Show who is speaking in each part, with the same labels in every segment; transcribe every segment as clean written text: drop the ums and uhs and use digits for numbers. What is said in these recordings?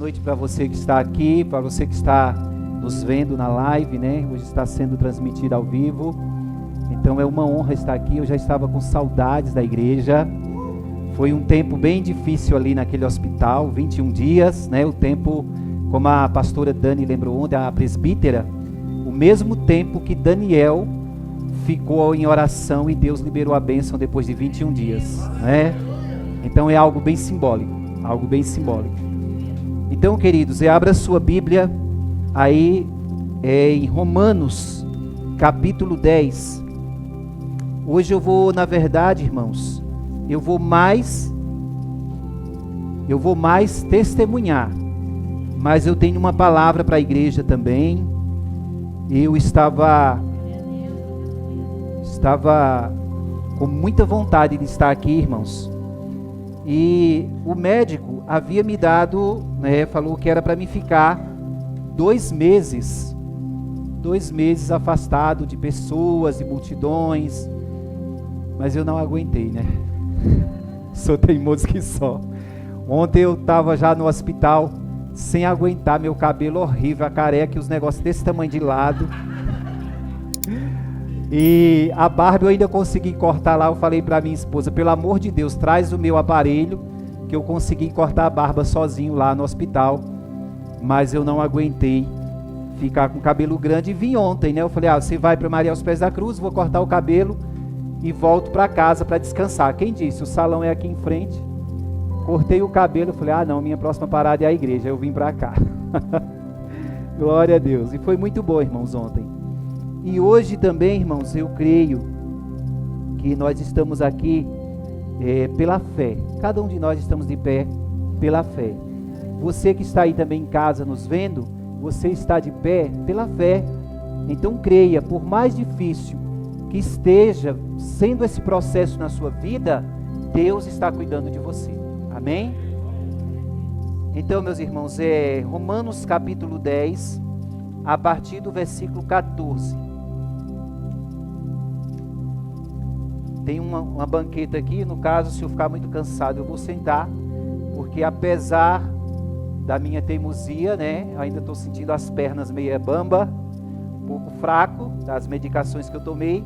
Speaker 1: noite para você que está aqui, para você que está nos vendo na live, né? Hoje está sendo transmitido ao vivo. Então é uma honra estar aqui. Eu já estava com saudades da igreja. Foi um tempo bem difícil ali naquele hospital, 21 dias, né? O tempo, como a pastora Dani lembrou ontem, a presbítera, o mesmo tempo que Daniel ficou em oração e Deus liberou a bênção depois de 21 dias, né? Então é algo bem simbólico, algo bem simbólico. Então, queridos, abra sua Bíblia aí em Romanos, capítulo 10. Hoje eu vou, na verdade, irmãos, eu vou mais testemunhar, mas eu tenho uma palavra para a igreja também. Eu estava com muita vontade de estar aqui, irmãos, e o médico havia me dado, né, falou que era para mim ficar 2 meses afastado de pessoas, de multidões, mas eu não aguentei, né? Sou teimoso que só. Ontem eu estava já no hospital, sem aguentar, meu cabelo horrível, a careca e os negócios desse tamanho de lado. E a barba eu ainda consegui cortar lá. Eu falei para minha esposa, pelo amor de Deus, traz o meu aparelho, que eu consegui cortar a barba sozinho lá no hospital. Mas eu não aguentei ficar com o cabelo grande e vim ontem, né? Eu falei, você vai para Maria aos Pés da Cruz, vou cortar o cabelo e volto para casa para descansar. Quem disse? O salão é aqui em frente. Cortei o cabelo, falei, não, minha próxima parada é a igreja. Eu vim para cá. Glória a Deus. E foi muito bom, irmãos, ontem. E hoje também, irmãos, eu creio que nós estamos aqui pela fé. Cada um de nós estamos de pé pela fé. Você que está aí também em casa nos vendo, você está de pé pela fé. Então creia, por mais difícil que esteja sendo esse processo na sua vida, Deus está cuidando de você. Amém? Então, meus irmãos, Romanos capítulo 10, a partir do versículo 14. Tem uma banqueta aqui, no caso, se eu ficar muito cansado, eu vou sentar, porque apesar da minha teimosia, né, ainda estou sentindo as pernas meio bamba, um pouco fraco, das medicações que eu tomei.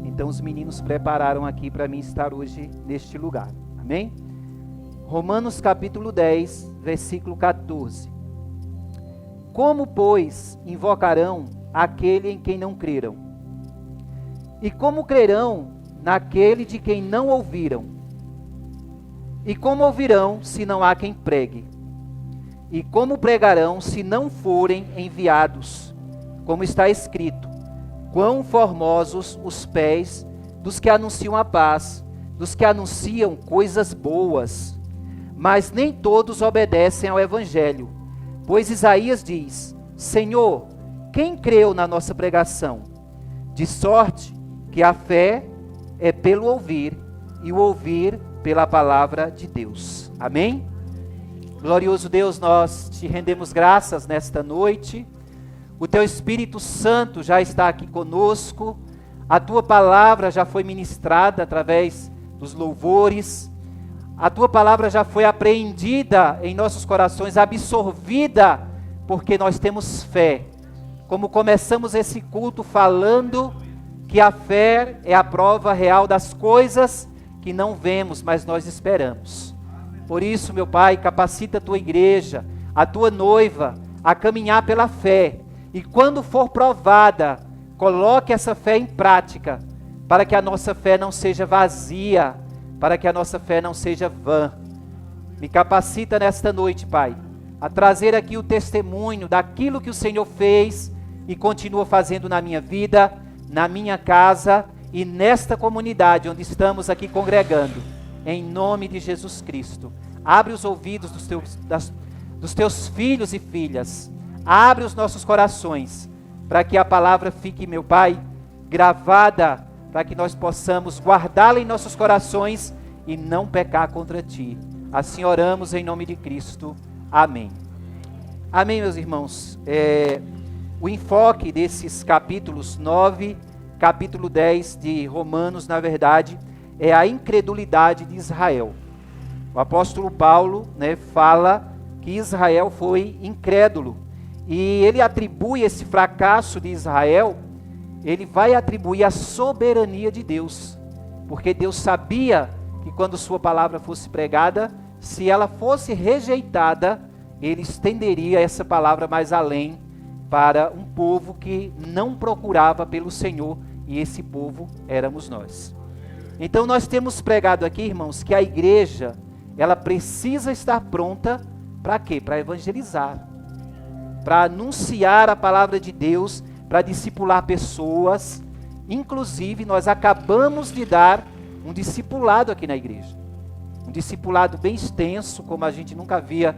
Speaker 1: Então os meninos prepararam aqui para mim estar hoje neste lugar. Amém? Romanos capítulo 10, versículo 14. Como, pois, invocarão aquele em quem não creram? E como crerão naquele de quem não ouviram? E como ouvirão se não há quem pregue? E como pregarão se não forem enviados? Como está escrito, quão formosos os pés dos que anunciam a paz, dos que anunciam coisas boas. Mas nem todos obedecem ao evangelho. Pois Isaías diz, Senhor, quem creu na nossa pregação? De sorte que a fé é pelo ouvir, e o ouvir pela palavra de Deus. Amém? Glorioso Deus, nós te rendemos graças nesta noite. O teu Espírito Santo já está aqui conosco. A tua palavra já foi ministrada através dos louvores. A tua palavra já foi apreendida em nossos corações, absorvida, porque nós temos fé. Como começamos esse culto falando que a fé é a prova real das coisas que não vemos, mas nós esperamos. Por isso, meu Pai, capacita a tua igreja, a tua noiva, a caminhar pela fé. E quando for provada, coloque essa fé em prática, para que a nossa fé não seja vazia, para que a nossa fé não seja vã. Me capacita nesta noite, Pai, a trazer aqui o testemunho daquilo que o Senhor fez e continua fazendo na minha vida, na minha casa e nesta comunidade onde estamos aqui congregando. Em nome de Jesus Cristo. Abre os ouvidos dos teus filhos e filhas. Abre os nossos corações, para que a palavra fique, meu Pai, gravada, para que nós possamos guardá-la em nossos corações e não pecar contra Ti. Assim oramos em nome de Cristo. Amém. Amém, meus irmãos. O enfoque desses capítulos 9, capítulo 10 de Romanos, na verdade, é a incredulidade de Israel. O apóstolo Paulo, fala que Israel foi incrédulo. E ele atribui esse fracasso de Israel, ele vai atribuir a soberania de Deus. Porque Deus sabia que quando sua palavra fosse pregada, se ela fosse rejeitada, ele estenderia essa palavra mais além para um povo que não procurava pelo Senhor, e esse povo éramos nós. Então nós temos pregado aqui, irmãos, que a igreja, ela precisa estar pronta para quê? Para evangelizar, para anunciar a palavra de Deus, para discipular pessoas. Inclusive, nós acabamos de dar um discipulado aqui na igreja. Um discipulado bem extenso, como a gente nunca havia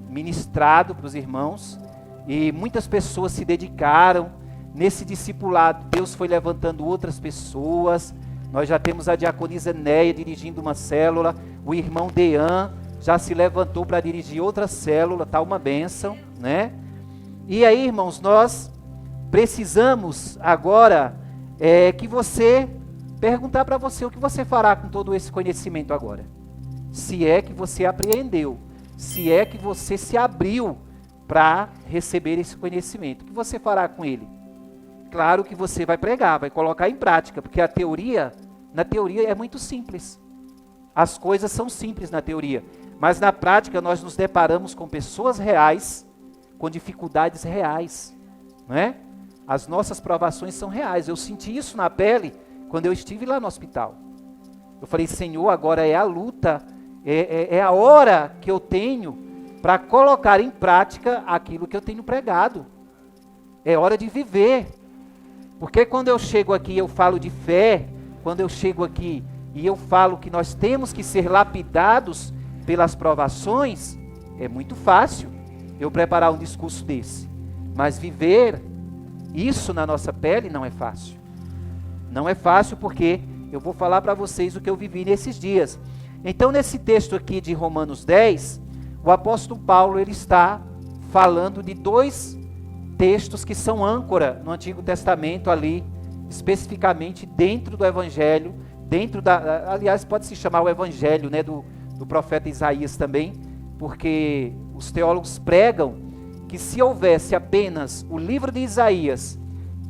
Speaker 1: ministrado para os irmãos. E muitas pessoas se dedicaram. Nesse discipulado, Deus foi levantando outras pessoas. Nós já temos a diaconisa Néia dirigindo uma célula. O irmão Dean já se levantou para dirigir outra célula. Está uma bênção, né? E aí, irmãos, nós precisamos agora que você perguntar para você o que você fará com todo esse conhecimento agora. Se é que você apreendeu, se é que você se abriu para receber esse conhecimento, o que você fará com ele? Claro que você vai pregar, vai colocar em prática, porque na teoria é muito simples. As coisas são simples na teoria, mas na prática nós nos deparamos com pessoas reais, com dificuldades reais, não é? As nossas provações são reais. Eu senti isso na pele quando eu estive lá no hospital. Eu falei, Senhor, agora é a luta, é a hora que eu tenho para colocar em prática aquilo que eu tenho pregado. É hora de viver. Porque quando eu chego aqui e eu falo de fé, quando eu chego aqui e eu falo que nós temos que ser lapidados pelas provações, é muito fácil eu preparar um discurso desse. Mas viver isso na nossa pele não é fácil. Não é fácil porque eu vou falar para vocês o que eu vivi nesses dias. Então, nesse texto aqui de Romanos 10, o apóstolo Paulo ele está falando de dois textos que são âncora no Antigo Testamento ali, especificamente dentro do Evangelho, aliás, pode se chamar o Evangelho, né, do profeta Isaías também, porque os teólogos pregam que se houvesse apenas o livro de Isaías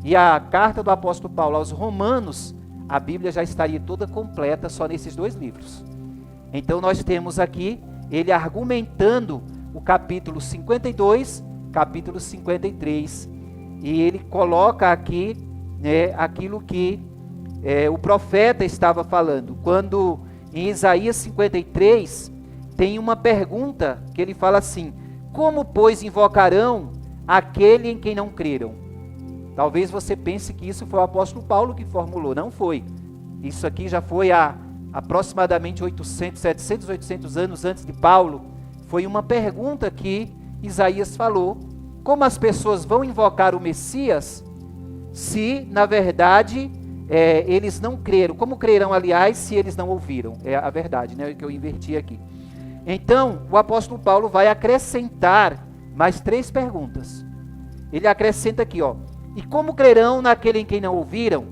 Speaker 1: e a carta do apóstolo Paulo aos Romanos, a Bíblia já estaria toda completa só nesses dois livros. Então nós temos aqui ele argumentando o capítulo 52, capítulo 53, e ele coloca aqui, né, aquilo que o profeta estava falando. Quando em Isaías 53 tem uma pergunta que ele fala assim: como, pois, invocarão aquele em quem não creram? Talvez você pense que isso foi o apóstolo Paulo que formulou. Não foi. Isso aqui já foi há aproximadamente 700, 800 anos antes de Paulo. Foi uma pergunta que Isaías falou. Como as pessoas vão invocar o Messias se, na verdade, eles não creram? Como crerão, aliás, se eles não ouviram? É a verdade, né, que eu inverti aqui. Então, o apóstolo Paulo vai acrescentar mais 3 perguntas. Ele acrescenta aqui, ó: e como crerão naquele em quem não ouviram?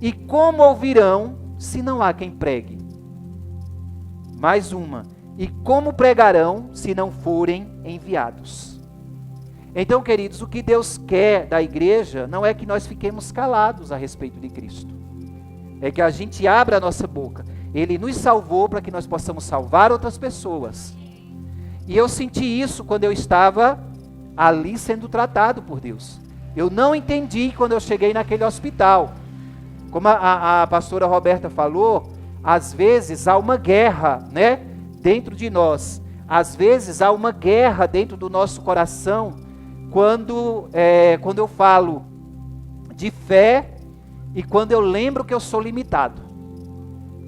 Speaker 1: E como ouvirão se não há quem pregue? Mais uma: e como pregarão se não forem enviados? Então, queridos, o que Deus quer da igreja não é que nós fiquemos calados a respeito de Cristo. É que a gente abra a nossa boca. Ele nos salvou para que nós possamos salvar outras pessoas. E eu senti isso quando eu estava ali sendo tratado por Deus. Eu não entendi quando eu cheguei naquele hospital. Como a pastora Roberta falou, às vezes há uma guerra, né, dentro de nós. Às vezes há uma guerra dentro do nosso coração quando eu falo de fé e quando eu lembro que eu sou limitado.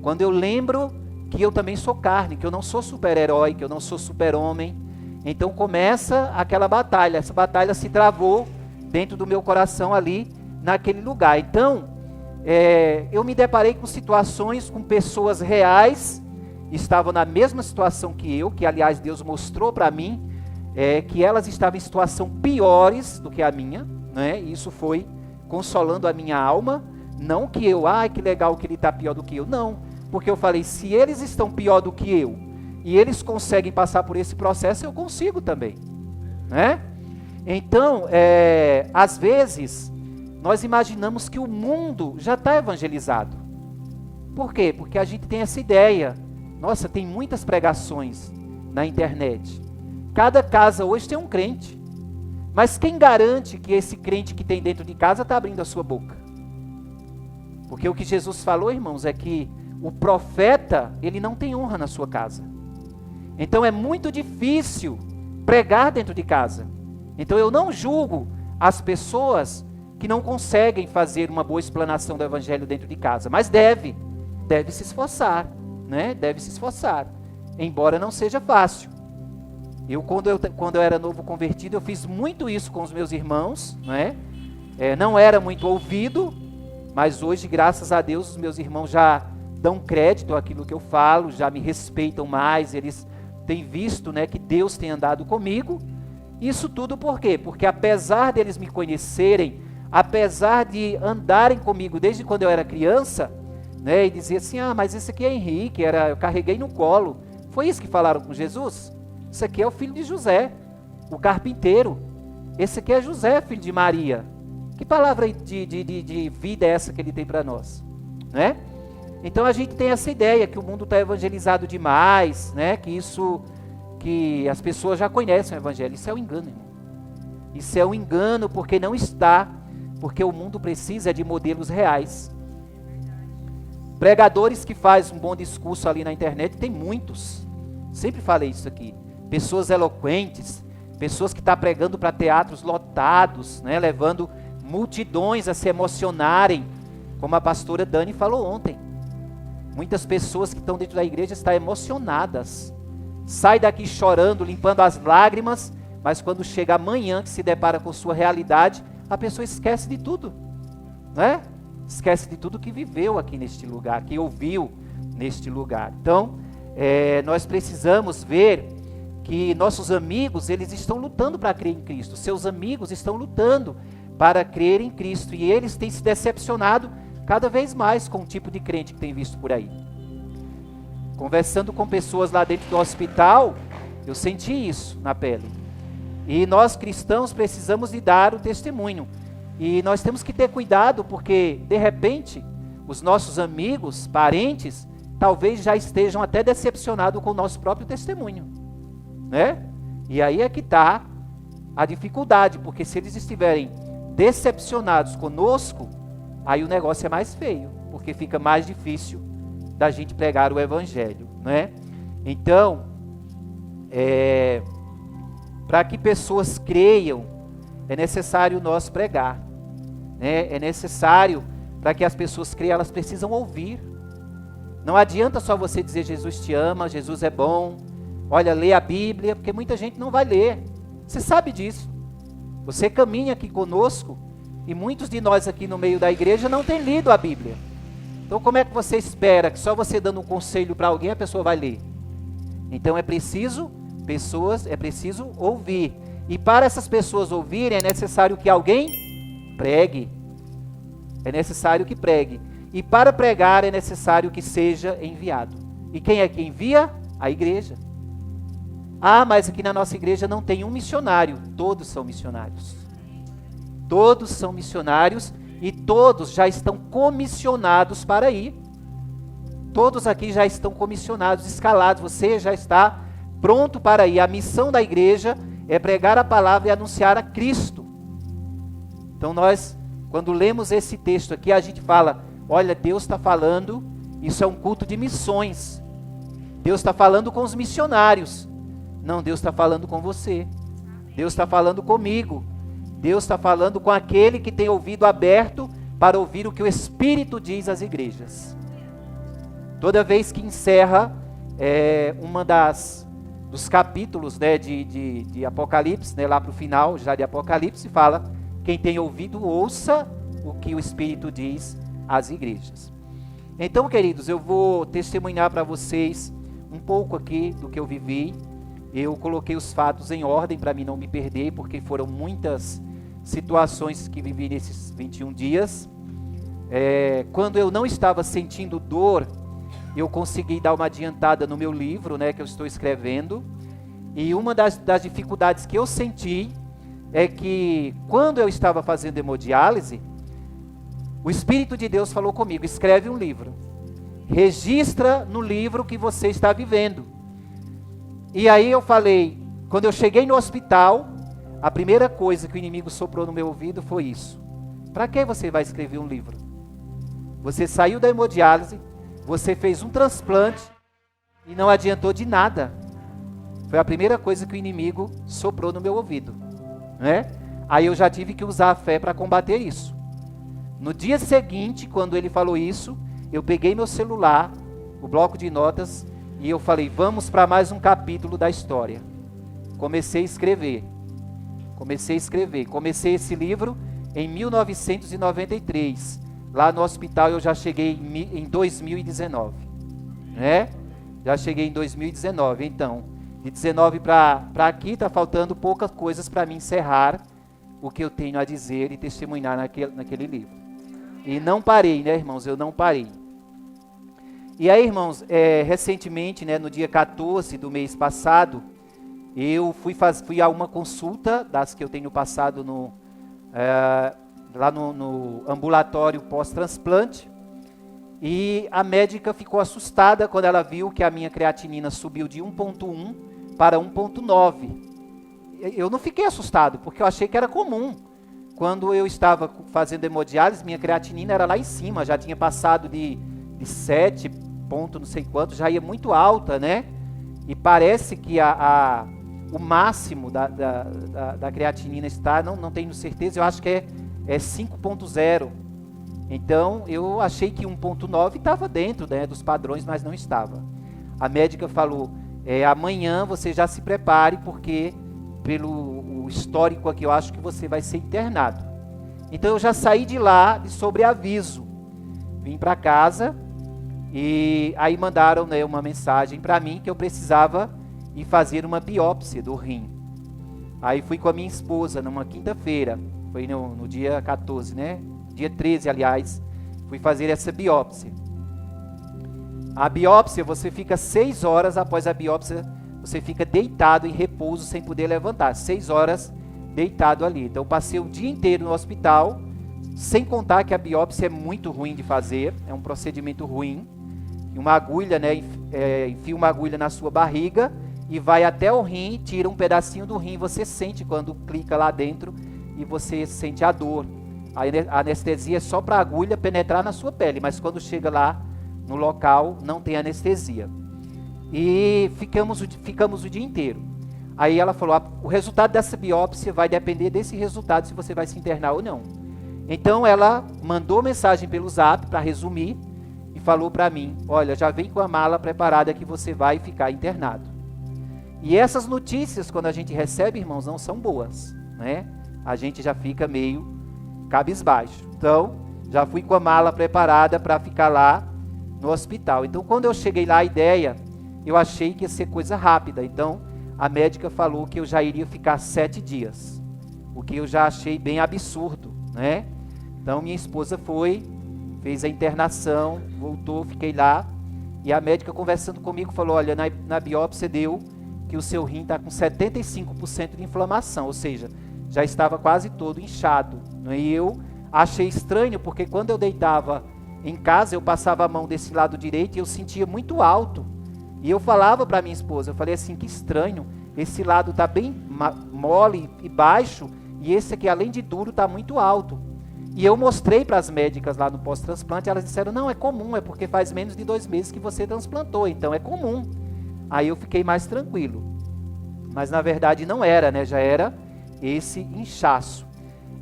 Speaker 1: Quando eu lembro que eu também sou carne, que eu não sou super-herói, que eu não sou super-homem. Então começa aquela batalha. Essa batalha se travou dentro do meu coração ali, naquele lugar. Então, eu me deparei com situações, com pessoas reais, estavam na mesma situação que eu, que aliás Deus mostrou para mim, que elas estavam em situação piores do que a minha, né? Isso foi consolando a minha alma. Não que que legal que ele está pior do que eu, não. Porque eu falei, se eles estão pior do que eu, e eles conseguem passar por esse processo, eu consigo também, né? Então, às vezes, nós imaginamos que o mundo já está evangelizado. Por quê? Porque a gente tem essa ideia. Nossa, tem muitas pregações na internet. Cada casa hoje tem um crente. Mas quem garante que esse crente que tem dentro de casa está abrindo a sua boca? Porque o que Jesus falou, irmãos, é que o profeta, ele não tem honra na sua casa. Então é muito difícil pregar dentro de casa. Então eu não julgo as pessoas que não conseguem fazer uma boa explanação do evangelho dentro de casa. Mas deve se esforçar, né? Deve se esforçar, embora não seja fácil. Quando eu era novo convertido, eu fiz muito isso com os meus irmãos, né? Não era muito ouvido, mas hoje, graças a Deus, os meus irmãos já dão crédito àquilo que eu falo, já me respeitam mais, eles têm visto, né, que Deus tem andado comigo. Isso tudo por quê? Porque apesar deles me conhecerem, apesar de andarem comigo desde quando eu era criança, né, e dizer assim, mas esse aqui é Henrique, eu carreguei no colo. Foi isso que falaram com Jesus? Esse aqui é o filho de José, o carpinteiro. Esse aqui é José, filho de Maria. Que palavra de vida é essa que ele tem para nós? Né? Então a gente tem essa ideia que o mundo está evangelizado demais, né? Que as pessoas já conhecem o evangelho. Isso é um engano, irmão. Isso é um engano porque não está, porque o mundo precisa de modelos reais. Pregadores que fazem um bom discurso ali na internet, tem muitos. Sempre falei isso aqui. Pessoas eloquentes, pessoas que estão pregando para teatros lotados, né, levando multidões a se emocionarem, como a pastora Dani falou ontem. Muitas pessoas que estão dentro da igreja estão emocionadas. Sai daqui chorando, limpando as lágrimas, mas quando chega amanhã que se depara com sua realidade, a pessoa esquece de tudo, né? Esquece de tudo que viveu aqui neste lugar, que ouviu neste lugar. Então, nós precisamos ver que nossos amigos, eles estão lutando para crer em Cristo. Seus amigos estão lutando para crer em Cristo. E eles têm se decepcionado cada vez mais com o tipo de crente que tem visto por aí. Conversando com pessoas lá dentro do hospital, eu senti isso na pele. E nós cristãos precisamos de dar o testemunho. E nós temos que ter cuidado porque, de repente, os nossos amigos, parentes, talvez já estejam até decepcionados com o nosso próprio testemunho, né? E aí é que está a dificuldade, porque se eles estiverem decepcionados conosco, aí o negócio é mais feio, porque fica mais difícil da gente pregar o evangelho, né? Então, para que pessoas creiam, é necessário nós pregar, né? É necessário, para que as pessoas creiam, elas precisam ouvir. Não adianta só você dizer Jesus te ama, Jesus é bom, olha, lê a Bíblia, porque muita gente não vai ler. Você sabe disso. Você caminha aqui conosco e muitos de nós aqui no meio da igreja não têm lido a Bíblia. Então como é que você espera que só você dando um conselho para alguém a pessoa vai ler? Então é preciso ouvir. E para essas pessoas ouvirem é necessário que alguém pregue. É necessário que pregue. E para pregar é necessário que seja enviado. E quem é que envia? A igreja. Mas aqui na nossa igreja não tem um missionário. Todos são missionários. Todos são missionários e todos já estão comissionados para ir. Todos aqui já estão comissionados, escalados. Você já está pronto para ir. A missão da igreja é pregar a palavra e anunciar a Cristo. Então nós, quando lemos esse texto aqui, a gente fala, olha, Deus está falando, isso é um culto de missões. Deus está falando com os missionários. Não, Deus está falando com você. Deus está falando comigo. Deus está falando com aquele que tem ouvido aberto para ouvir o que o Espírito diz às igrejas. Toda vez que encerra dos capítulos, né, de Apocalipse, né, lá para o final já de Apocalipse, fala, quem tem ouvido ouça o que o Espírito diz às igrejas. Então, queridos, eu vou testemunhar para vocês um pouco aqui do que eu vivi. Eu coloquei os fatos em ordem para mim não me perder, porque foram muitas situações que vivi nesses 21 dias. Quando eu não estava sentindo dor, eu consegui dar uma adiantada no meu livro, né, que eu estou escrevendo. E uma das dificuldades que eu senti é que quando eu estava fazendo hemodiálise, o Espírito de Deus falou comigo: escreve um livro, registra no livro que você está vivendo. E aí eu falei, quando eu cheguei no hospital, a primeira coisa que o inimigo soprou no meu ouvido foi isso: para que você vai escrever um livro? Você saiu da hemodiálise, você fez um transplante e não adiantou de nada. Foi a primeira coisa que o inimigo soprou no meu ouvido, né? Aí eu já tive que usar a fé para combater isso. No dia seguinte, quando ele falou isso, eu peguei meu celular, o bloco de notas, e eu falei: vamos para mais um capítulo da história. Comecei a escrever. Comecei esse livro em 1993. Lá no hospital eu já cheguei em 2019, né? Já cheguei em 2019, então, de 19 para aqui, está faltando poucas coisas para mim encerrar o que eu tenho a dizer e testemunhar naquele livro. E não parei, né, irmãos? Eu não parei. E aí, irmãos, recentemente, né, no dia 14 do mês passado, eu fui a uma consulta das que eu tenho passado lá no ambulatório pós-transplante, e a médica ficou assustada quando ela viu que a minha creatinina subiu de 1,1 para 1,9. Eu não fiquei assustado, porque eu achei que era comum. Quando eu estava fazendo hemodiálise, minha creatinina era lá em cima, já tinha passado de 7 ponto não sei quanto, já ia muito alta, né? E parece que o máximo da creatinina está, não tenho certeza, eu acho que é 5,0. Então, eu achei que 1,9 estava dentro, né, dos padrões, mas não estava. A médica falou: amanhã você já se prepare, porque pelo histórico aqui eu acho que você vai ser internado. Então, eu já saí de lá de sobreaviso. Vim para casa e aí mandaram, né, uma mensagem para mim que eu precisava ir fazer uma biópsia do rim. Aí fui com a minha esposa numa quinta-feira, foi no dia 14, né? Dia 13, aliás, fui fazer essa biópsia. A biópsia, você fica 6 horas após a biópsia, você fica deitado em repouso sem poder levantar. 6 horas deitado ali. Então, passei o dia inteiro no hospital, sem contar que a biópsia é muito ruim de fazer, é um procedimento ruim. Uma agulha, né, enfia uma agulha na sua barriga e vai até o rim, tira um pedacinho do rim, você sente quando clica lá dentro e você sente a dor. A anestesia é só para a agulha penetrar na sua pele, mas quando chega lá no local, não tem anestesia. E ficamos o dia inteiro. Aí ela falou: o resultado dessa biópsia vai depender desse resultado, se você vai se internar ou não. Então ela mandou mensagem pelo Zap, para resumir, e falou para mim: olha, já vem com a mala preparada que você vai ficar internado. E essas notícias, quando a gente recebe, irmãos, não são boas, né? A gente já fica meio cabisbaixo. Então, já fui com a mala preparada para ficar lá no hospital. Então, quando eu cheguei lá, a ideia, eu achei que ia ser coisa rápida. Então, a médica falou que eu já iria ficar 7 dias, o que eu já achei bem absurdo, né? Então, minha esposa fez a internação, voltou, fiquei lá, e a médica, conversando comigo, falou: olha, na biópsia deu que o seu rim está com 75% de inflamação, ou seja, já estava quase todo inchado. E eu achei estranho, porque quando eu deitava em casa, eu passava a mão desse lado direito e eu sentia muito alto. E eu falava para minha esposa, eu falei assim: que estranho, esse lado está bem mole e baixo, e esse aqui, além de duro, está muito alto. E eu mostrei para as médicas lá no pós-transplante, elas disseram: não, é comum, é porque faz menos de 2 meses que você transplantou, então é comum. Aí eu fiquei mais tranquilo. Mas na verdade não era, né? Já era esse inchaço.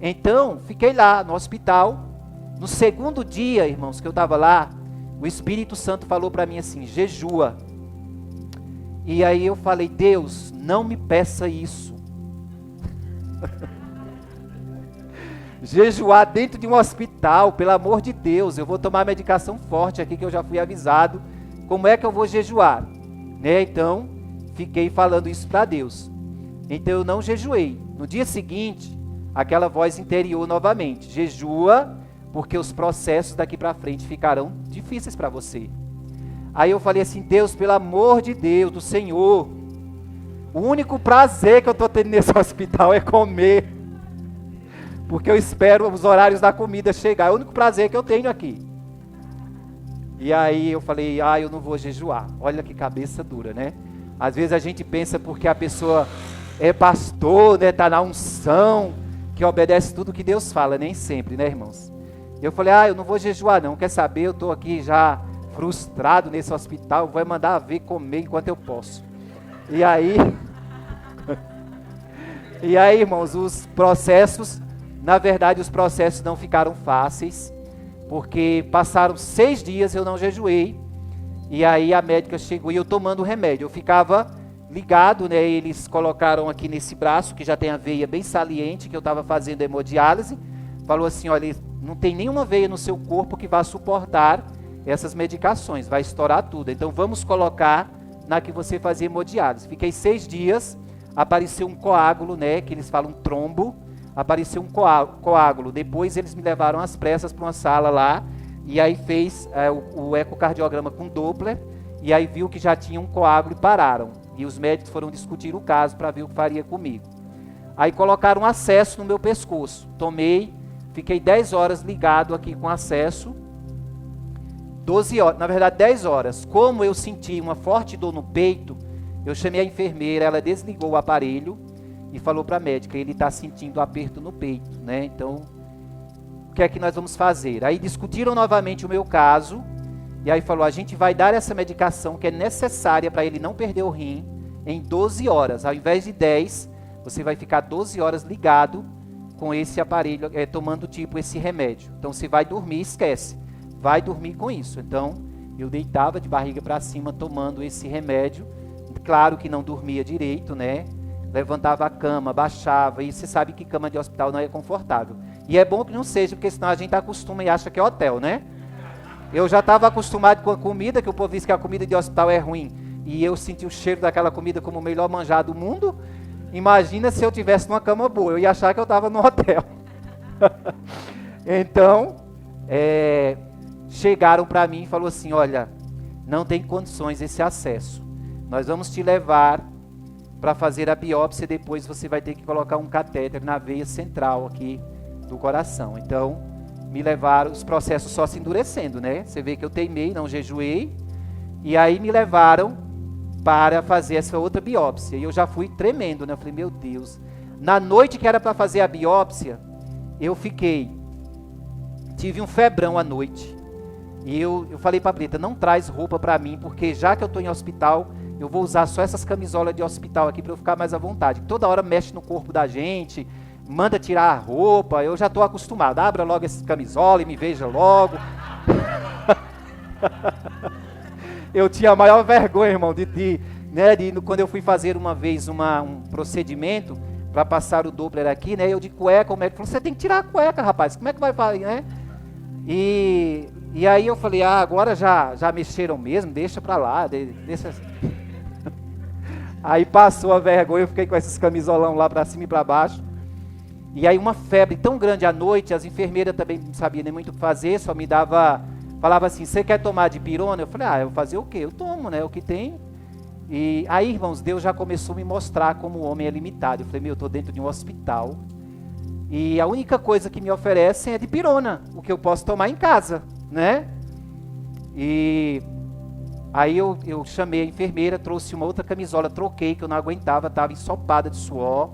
Speaker 1: Então, fiquei lá no hospital. No segundo dia, irmãos, que eu estava lá, o Espírito Santo falou para mim assim: jejua. E aí eu falei: Deus, não me peça isso. Jejuar dentro de um hospital, pelo amor de Deus, eu vou tomar medicação forte aqui que eu já fui avisado. Como é que eu vou jejuar? Né? Então, fiquei falando isso para Deus. Então eu não jejuei. No dia seguinte, aquela voz interior novamente: jejua, porque os processos daqui para frente ficarão difíceis para você. Aí eu falei assim, Deus, pelo amor de Deus, do Senhor, o único prazer que eu estou tendo nesse hospital é comer. Porque eu espero os horários da comida chegar, é o único prazer que eu tenho aqui. E aí eu falei, eu não vou jejuar. Olha que cabeça dura, né? Às vezes a gente pensa porque a pessoa é pastor, né, tá na unção, que obedece tudo que Deus fala, nem sempre, né, irmãos? Eu falei, eu não vou jejuar não, quer saber, eu estou aqui já frustrado nesse hospital, vai mandar ver comer enquanto eu posso. E aí, irmãos, os processos, na verdade os processos não ficaram fáceis, porque passaram 6 dias eu não jejuei, e aí a médica chegou e eu tomando o remédio, eu ficava ligado, né, eles colocaram aqui nesse braço, que já tem a veia bem saliente, que eu estava fazendo hemodiálise, falou assim, olha, não tem nenhuma veia no seu corpo que vá suportar essas medicações, vai estourar tudo, então vamos colocar na que você fazia hemodiálise. Fiquei 6 dias, apareceu um coágulo, né, que eles falam trombo, apareceu um coágulo, depois eles me levaram às pressas para uma sala lá, e aí fez o ecocardiograma com Doppler, e aí viu que já tinha um coágulo e pararam, e os médicos foram discutir o caso para ver o que faria comigo. Aí colocaram um acesso no meu pescoço, tomei, fiquei 10 horas ligado aqui com acesso, 12 horas, na verdade 10 horas, como eu senti uma forte dor no peito, eu chamei a enfermeira, ela desligou o aparelho e falou para a médica, ele está sentindo aperto no peito, né? Então, o que é que nós vamos fazer? Aí discutiram novamente o meu caso, e aí falou, a gente vai dar essa medicação que é necessária para ele não perder o rim em 12 horas, ao invés de 10, você vai ficar 12 horas ligado com esse aparelho, tomando tipo esse remédio. Então, você vai dormir, esquece, vai dormir com isso. Então, eu deitava de barriga para cima tomando esse remédio, claro que não dormia direito, né? Levantava a cama, baixava, e você sabe que cama de hospital não é confortável. E é bom que não seja, porque senão a gente acostuma e acha que é hotel, né? Eu já estava acostumado com a comida, que o povo diz que a comida de hospital é ruim, e eu senti o cheiro daquela comida como o melhor manjar do mundo. Imagina se eu tivesse numa cama boa, eu ia achar que eu estava no hotel. Então, chegaram para mim e falaram assim, olha, não tem condições esse acesso. Nós vamos te levar para fazer a biópsia, depois você vai ter que colocar um catéter na veia central aqui do coração. Então, me levaram, os processos só se endurecendo, né? Você vê que eu teimei, não jejuei, e aí me levaram para fazer essa outra biópsia. E eu já fui tremendo, né? Eu falei, meu Deus. Na noite que era para fazer a biópsia, eu tive um febrão à noite. E eu falei para a Preta, não traz roupa para mim, porque já que eu estou em hospital, eu vou usar só essas camisolas de hospital aqui para eu ficar mais à vontade. Toda hora mexe no corpo da gente, manda tirar a roupa, eu já estou acostumado. Abra logo essa camisola e me veja logo. Eu tinha a maior vergonha, irmão, quando eu fui fazer uma vez um procedimento para passar o Doppler aqui, né? Eu de cueca, o médico falou, você tem que tirar a cueca, rapaz, como é que vai fazer, né? E aí eu falei, agora já mexeram mesmo, deixa para lá, deixa. Aí passou a vergonha, eu fiquei com esses camisolão lá para cima e para baixo. E aí uma febre tão grande à noite, as enfermeiras também não sabiam nem muito o que fazer, só me falava assim, você quer tomar dipirona? Eu falei, eu vou fazer o quê? Eu tomo, né, o que tem. E aí, irmãos, Deus já começou a me mostrar como o homem é limitado. Eu falei, eu estou dentro de um hospital, e a única coisa que me oferecem é dipirona, o que eu posso tomar em casa, né? E aí eu chamei a enfermeira, trouxe uma outra camisola, troquei, que eu não aguentava, estava ensopada de suor.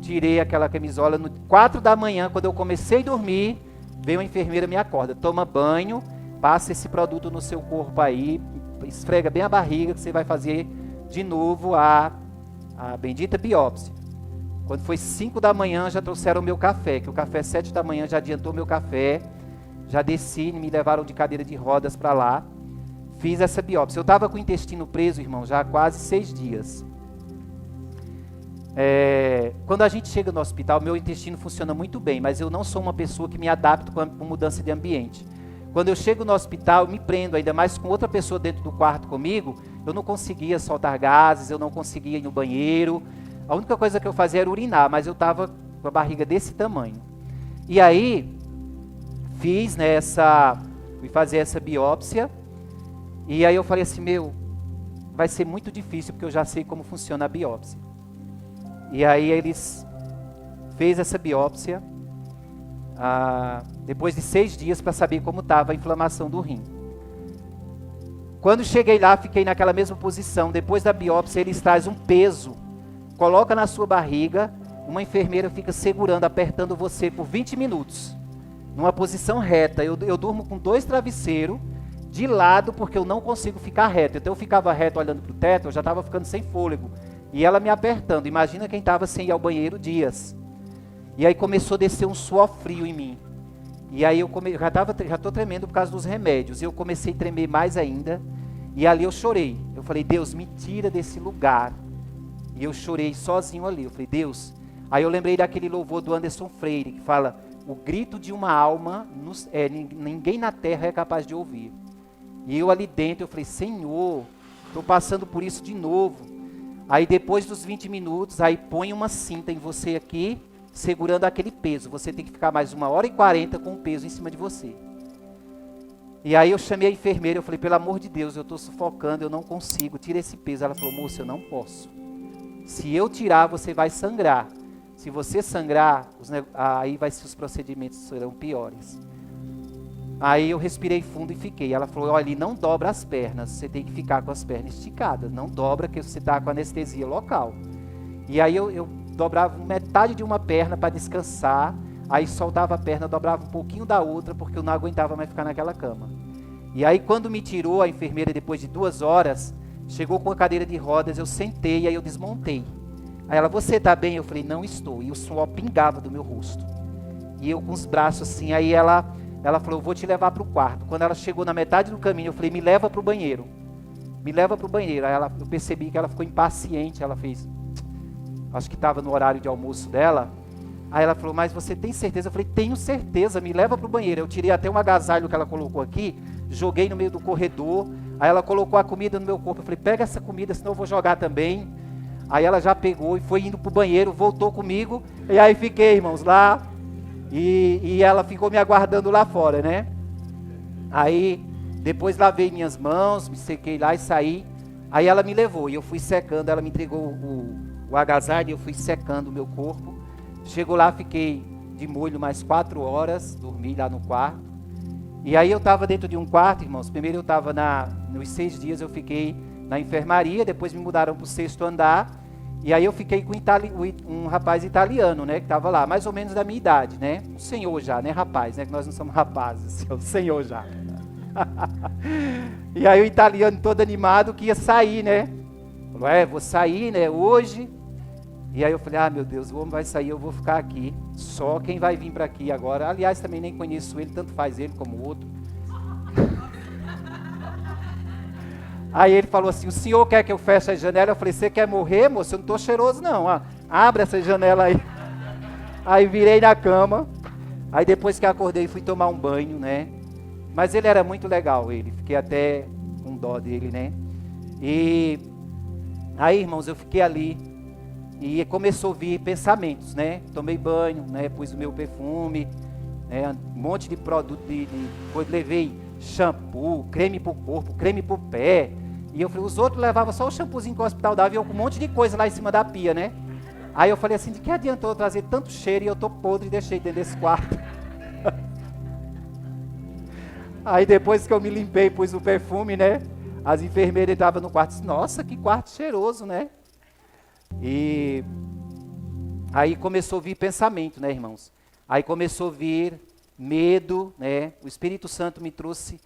Speaker 1: Tirei aquela camisola, no 4 da manhã, quando eu comecei a dormir, veio a enfermeira, me acorda, toma banho, passa esse produto no seu corpo aí, esfrega bem a barriga, que você vai fazer de novo a bendita biópsia. Quando foi 5 da manhã, já trouxeram o meu café, que o café 7 da manhã já adiantou meu café, já desci, me levaram de cadeira de rodas para lá, fiz essa biópsia. Eu estava com o intestino preso, irmão, já há quase 6 dias. Quando a gente chega no hospital, meu intestino funciona muito bem, mas eu não sou uma pessoa que me adapta com mudança de ambiente. Quando eu chego no hospital, eu me prendo, ainda mais com outra pessoa dentro do quarto comigo, eu não conseguia soltar gases, eu não conseguia ir no banheiro. A única coisa que eu fazia era urinar, mas eu estava com a barriga desse tamanho. E aí, fui fazer essa biópsia, E aí eu falei assim, vai ser muito difícil, porque eu já sei como funciona a biópsia. E aí eles fez essa biópsia, depois de 6 dias, para saber como estava a inflamação do rim. Quando cheguei lá, fiquei naquela mesma posição. Depois da biópsia, eles trazem um peso, coloca na sua barriga, uma enfermeira fica segurando, apertando você por 20 minutos, numa posição reta. Eu durmo com 2 travesseiros de lado, porque eu não consigo ficar reto. Então eu ficava reto olhando para o teto, eu já estava ficando sem fôlego. E ela me apertando. Imagina quem estava sem ir ao banheiro dias. E aí começou a descer um suor frio em mim. E aí eu já estou tremendo por causa dos remédios. E eu comecei a tremer mais ainda. E ali eu chorei. Eu falei, Deus, me tira desse lugar. E eu chorei sozinho ali. Eu falei, Deus. Aí eu lembrei daquele louvor do Anderson Freire, que fala, o grito de uma alma, ninguém na terra é capaz de ouvir. E eu ali dentro, eu falei, Senhor, estou passando por isso de novo. Aí depois dos 20 minutos, aí põe uma cinta em você aqui, segurando aquele peso. Você tem que ficar mais 1h40 com o peso em cima de você. E aí eu chamei a enfermeira, eu falei, pelo amor de Deus, eu estou sufocando, eu não consigo, tira esse peso. Ela falou, moça, eu não posso. Se eu tirar, você vai sangrar. Se você sangrar, aí os procedimentos serão piores. Aí eu respirei fundo e fiquei. Ela falou, olha, não dobra as pernas, você tem que ficar com as pernas esticadas. Não dobra, que você está com anestesia local. E aí eu dobrava metade de uma perna para descansar, aí soltava a perna, dobrava um pouquinho da outra, porque eu não aguentava mais ficar naquela cama. E aí quando me tirou a enfermeira, depois de 2 horas, chegou com a cadeira de rodas, eu sentei e aí eu desmontei. Aí ela, você está bem? Eu falei, não estou. E o suor pingava do meu rosto. E eu com os braços assim, aí ela falou, eu vou te levar para o quarto. Quando ela chegou na metade do caminho, eu falei, me leva para o banheiro. Me leva para o banheiro. Aí eu percebi que ela ficou impaciente, ela fez, acho que estava no horário de almoço dela. Aí ela falou, mas você tem certeza? Eu falei, tenho certeza, me leva para o banheiro. Eu tirei até um agasalho que ela colocou aqui, joguei no meio do corredor. Aí ela colocou a comida no meu corpo. Eu falei, pega essa comida, senão eu vou jogar também. Aí ela já pegou e foi indo para o banheiro, voltou comigo. E aí fiquei, irmãos, lá. E ela ficou me aguardando lá fora, né? Aí, depois lavei minhas mãos, me sequei lá e saí. Aí ela me levou e eu fui secando, ela me entregou o agasalho e eu fui secando o meu corpo. Chegou lá, fiquei de molho mais 4 horas, dormi lá no quarto. E aí eu estava dentro de um quarto, irmãos. Primeiro eu estava nos 6 dias, eu fiquei na enfermaria, depois me mudaram para o 6º andar. E aí eu fiquei com um rapaz italiano, né, que estava lá, mais ou menos da minha idade, né, um senhor já, né, rapaz, né, que nós não somos rapazes, é um senhor já. E aí o italiano todo animado que ia sair, né, falou, vou sair, né, hoje. E aí eu falei, meu Deus, o homem vai sair, eu vou ficar aqui, só quem vai vir para aqui agora, aliás, também nem conheço ele, tanto faz ele como o outro. Aí ele falou assim, o senhor quer que eu feche a janela? Eu falei, você quer morrer, moço? Eu não estou cheiroso não, abre essa janela aí. Aí virei na cama, aí depois que acordei fui tomar um banho, né? Mas ele era muito legal, fiquei até com dó dele, né? E aí, irmãos, eu fiquei ali e começou a vir pensamentos, né? Tomei banho, né? Pus o meu perfume, né? Um monte de produto, levei shampoo, creme para o corpo, creme para o pé. E eu falei, os outros levavam só o shampoozinho que o hospital dava e eu com um monte de coisa lá em cima da pia, né? Aí eu falei assim, de que adiantou eu trazer tanto cheiro e eu tô podre e deixei dentro desse quarto. Aí depois que eu me limpei, pus o perfume, né? As enfermeiras estavam no quarto, disse, nossa, que quarto cheiroso, né? E aí começou a vir pensamento, né, irmãos? Aí começou a vir medo, né? O Espírito Santo me trouxe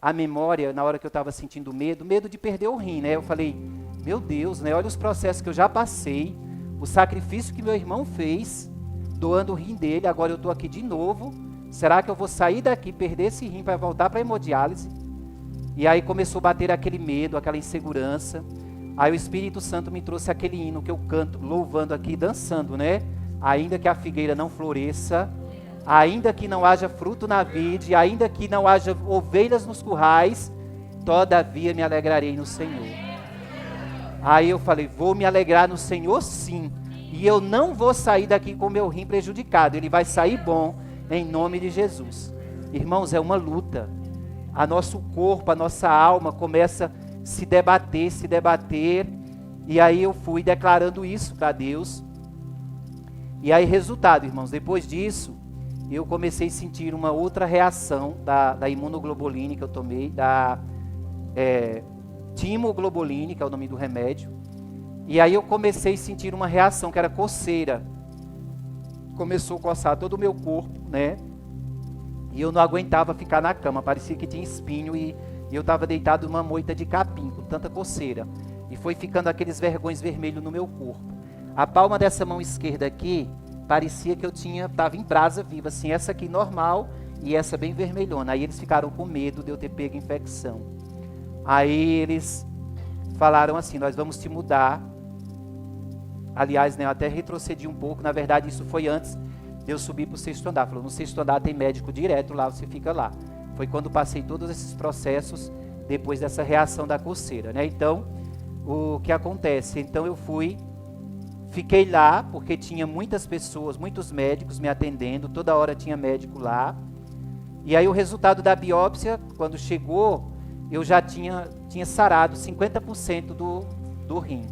Speaker 1: a memória na hora que eu estava sentindo medo de perder o rim, né? Eu falei, meu Deus, né? Olha os processos que eu já passei, o sacrifício que meu irmão fez, doando o rim dele, agora eu estou aqui de novo. Será que eu vou sair daqui, perder esse rim para voltar para a hemodiálise? E aí começou a bater aquele medo, aquela insegurança. Aí o Espírito Santo me trouxe aquele hino que eu canto, louvando aqui, dançando, né? Ainda que a figueira não floresça, ainda que não haja fruto na vide, ainda que não haja ovelhas nos currais, todavia me alegrarei no Senhor. Aí eu falei, vou me alegrar no Senhor sim, e eu não vou sair daqui com o meu rim prejudicado, ele vai sair bom, em nome de Jesus. Irmãos, é uma luta, a nosso corpo, a nossa alma começa a se debater. E aí eu fui declarando isso para Deus. E aí, resultado, irmãos, depois disso, eu comecei a sentir uma outra reação da imunoglobulina que eu tomei, da timoglobuline, que é o nome do remédio. E aí eu comecei a sentir uma reação, que era coceira. Começou a coçar todo o meu corpo, né? E eu não aguentava ficar na cama, parecia que tinha espinho e eu estava deitado numa moita de capim, com tanta coceira. E foi ficando aqueles vergões vermelhos no meu corpo. A palma dessa mão esquerda aqui, parecia que eu estava em brasa viva, assim, essa aqui normal e essa bem vermelhona. Aí eles ficaram com medo de eu ter pego infecção. Aí eles falaram assim, nós vamos te mudar. Aliás, né, eu até retrocedi um pouco, na verdade isso foi antes de eu subir para o 6º andar. Falou, no 6º andar tem médico direto lá, você fica lá. Foi quando passei todos esses processos, depois dessa reação da coceira, né? Então, o que acontece? Então eu fiquei lá, porque tinha muitas pessoas, muitos médicos me atendendo, toda hora tinha médico lá. E aí o resultado da biópsia, quando chegou, eu já tinha sarado 50% do rim.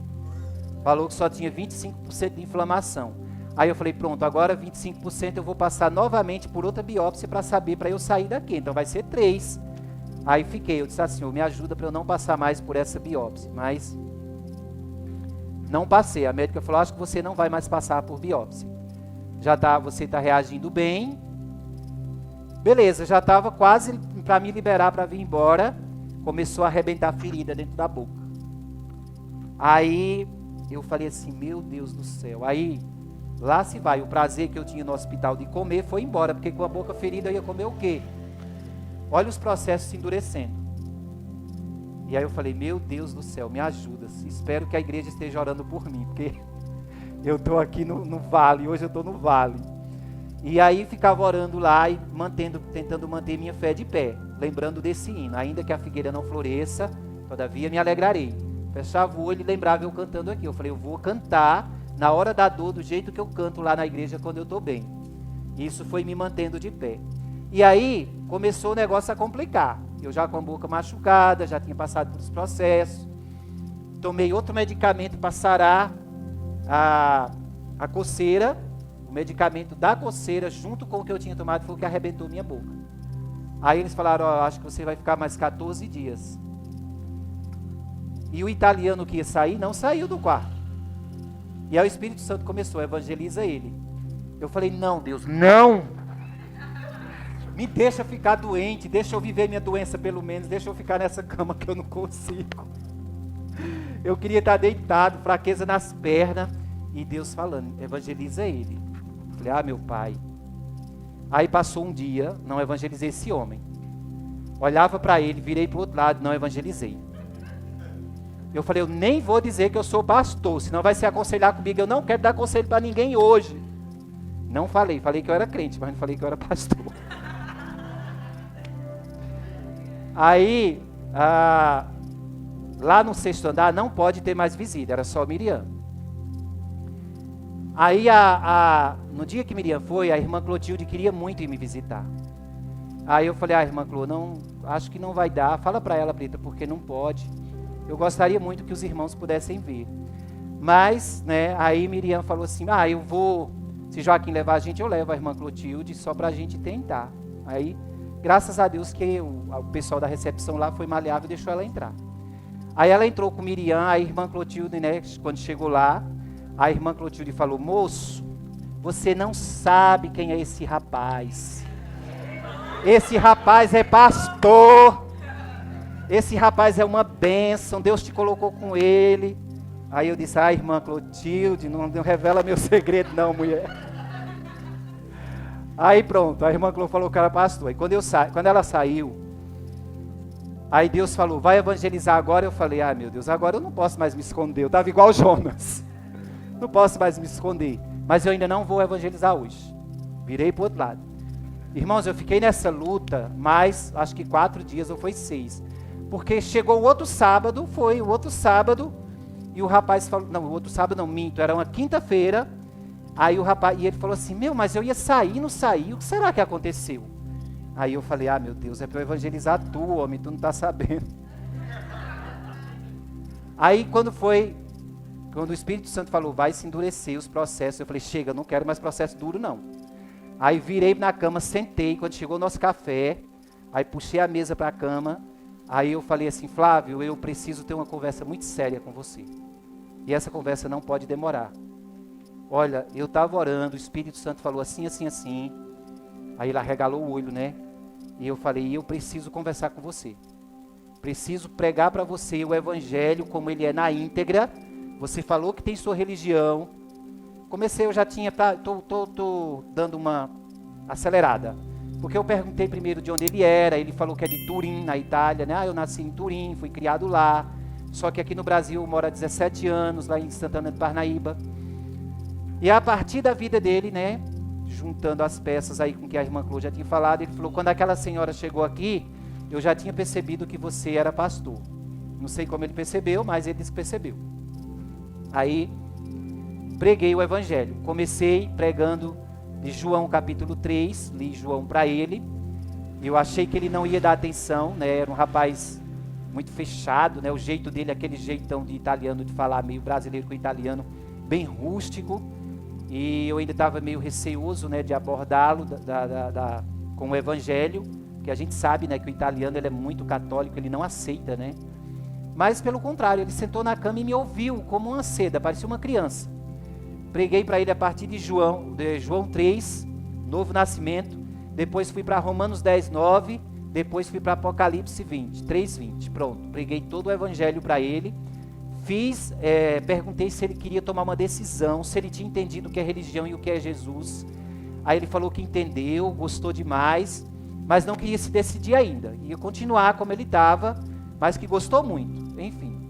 Speaker 1: Falou que só tinha 25% de inflamação. Aí eu falei, pronto, agora 25% eu vou passar novamente por outra biópsia para saber, para eu sair daqui. Então vai ser 3. Aí eu disse assim, me ajuda para eu não passar mais por essa biópsia. Mas não passei. A médica falou, acho que você não vai mais passar por biópsia. Você está reagindo bem. Beleza, já estava quase para me liberar para vir embora. Começou a arrebentar ferida dentro da boca. Aí eu falei assim, meu Deus do céu. Aí, lá se vai. O prazer que eu tinha no hospital de comer foi embora. Porque com a boca ferida eu ia comer o quê? Olha os processos se endurecendo. E aí eu falei, meu Deus do céu, me ajuda. Espero que a igreja esteja orando por mim. Porque eu estou aqui no vale. Hoje eu estou no vale. E aí ficava orando lá e tentando manter minha fé de pé. Lembrando desse hino. Ainda que a figueira não floresça, todavia me alegrarei. Fechava o olho e lembrava eu cantando aqui. Eu falei, eu vou cantar na hora da dor, do jeito que eu canto lá na igreja quando eu estou bem. Isso foi me mantendo de pé. E aí, começou o negócio a complicar. Eu já com a boca machucada, já tinha passado por os processos. Tomei outro medicamento para sarar a coceira. O medicamento da coceira, junto com o que eu tinha tomado, foi o que arrebentou minha boca. Aí eles falaram, acho que você vai ficar mais 14 dias. E o italiano que ia sair, não saiu do quarto. E aí o Espírito Santo começou, evangeliza ele. Eu falei, não, Deus, não! Me deixa ficar doente, deixa eu viver minha doença pelo menos, deixa eu ficar nessa cama que eu não consigo. Eu queria estar deitado, fraqueza nas pernas, e Deus falando, evangeliza ele. Eu falei, meu pai. Aí passou um dia, não evangelizei esse homem. Olhava para ele, virei para o outro lado, não evangelizei. Eu falei, eu nem vou dizer que eu sou pastor, senão vai se aconselhar comigo. Eu não quero dar conselho para ninguém hoje. Não falei que eu era crente, mas não falei que eu era pastor. Aí, lá no 6º andar não pode ter mais visita, era só Miriam. Aí, no dia que Miriam foi, a irmã Clotilde queria muito ir me visitar. Aí eu falei, irmã Clô, acho que não vai dar, fala para ela, Brita, porque não pode. Eu gostaria muito que os irmãos pudessem ver. Mas, né, aí Miriam falou assim, eu vou, se Joaquim levar a gente, eu levo a irmã Clotilde, só para a gente tentar. Aí, graças a Deus que o pessoal da recepção lá foi maleável e deixou ela entrar. Aí ela entrou com Miriam, a irmã Clotilde, né, quando chegou lá, a irmã Clotilde falou, moço, você não sabe quem é esse rapaz. Esse rapaz é pastor. Esse rapaz é uma bênção, Deus te colocou com ele. Aí eu disse, irmã Clotilde, não revela meu segredo não, mulher. Aí pronto, a irmã Clotilde falou que era pastor. Aí quando ela saiu, aí Deus falou, vai evangelizar agora. Eu falei, meu Deus, agora eu não posso mais me esconder. Eu estava igual Jonas. Não posso mais me esconder. Mas eu ainda não vou evangelizar hoje. Virei para o outro lado. Irmãos, eu fiquei nessa luta, mais acho que 4 dias ou foi 6. Porque chegou o outro sábado, e o rapaz falou, não, o outro sábado não, minto, era uma quinta-feira, aí o rapaz, e ele falou assim, mas eu ia sair, não saí, o que será que aconteceu? Aí eu falei, meu Deus, é para eu evangelizar tu, homem, tu não tá sabendo. Aí quando o Espírito Santo falou, vai se endurecer os processos, eu falei, chega, eu não quero mais processo duro não. Aí virei na cama, sentei, quando chegou o nosso café, aí puxei a mesa para a cama, aí eu falei assim, Flávio, eu preciso ter uma conversa muito séria com você. E essa conversa não pode demorar. Olha, eu estava orando, o Espírito Santo falou assim, assim, assim. Aí ele arregalou o olho, né? E eu falei, eu preciso conversar com você. Preciso pregar para você o evangelho como ele é na íntegra. Você falou que tem sua religião. Comecei, eu já tinha, tô dando uma acelerada. Porque eu perguntei primeiro de onde ele era, ele falou que é de Turim, na Itália, né? Eu nasci em Turim, fui criado lá. Só que aqui no Brasil eu moro há 17 anos, lá em Santana de Parnaíba. E a partir da vida dele, né, juntando as peças aí com o que a irmã Clô já tinha falado, ele falou, quando aquela senhora chegou aqui, eu já tinha percebido que você era pastor. Não sei como ele percebeu, mas ele disse que percebeu. Aí, preguei o evangelho. Comecei pregando de João capítulo 3, li João para ele. Eu achei que ele não ia dar atenção, né, era um rapaz muito fechado, né, o jeito dele, aquele jeitão de italiano de falar, meio brasileiro com italiano, bem rústico. E eu ainda estava meio receoso, né, de abordá-lo com o evangelho, que a gente sabe, né, que o italiano ele é muito católico, ele não aceita, né. Mas pelo contrário, ele sentou na cama e me ouviu como uma seda, parecia uma criança. Preguei para ele a partir de João 3, Novo Nascimento, depois fui para Romanos 10, 9, depois fui para Apocalipse 20, 3, 20, pronto. Preguei todo o evangelho para ele. Perguntei se ele queria tomar uma decisão, se ele tinha entendido o que é religião e o que é Jesus. Aí ele falou que entendeu, gostou demais, mas não queria se decidir ainda. Ia continuar como ele estava, mas que gostou muito, enfim.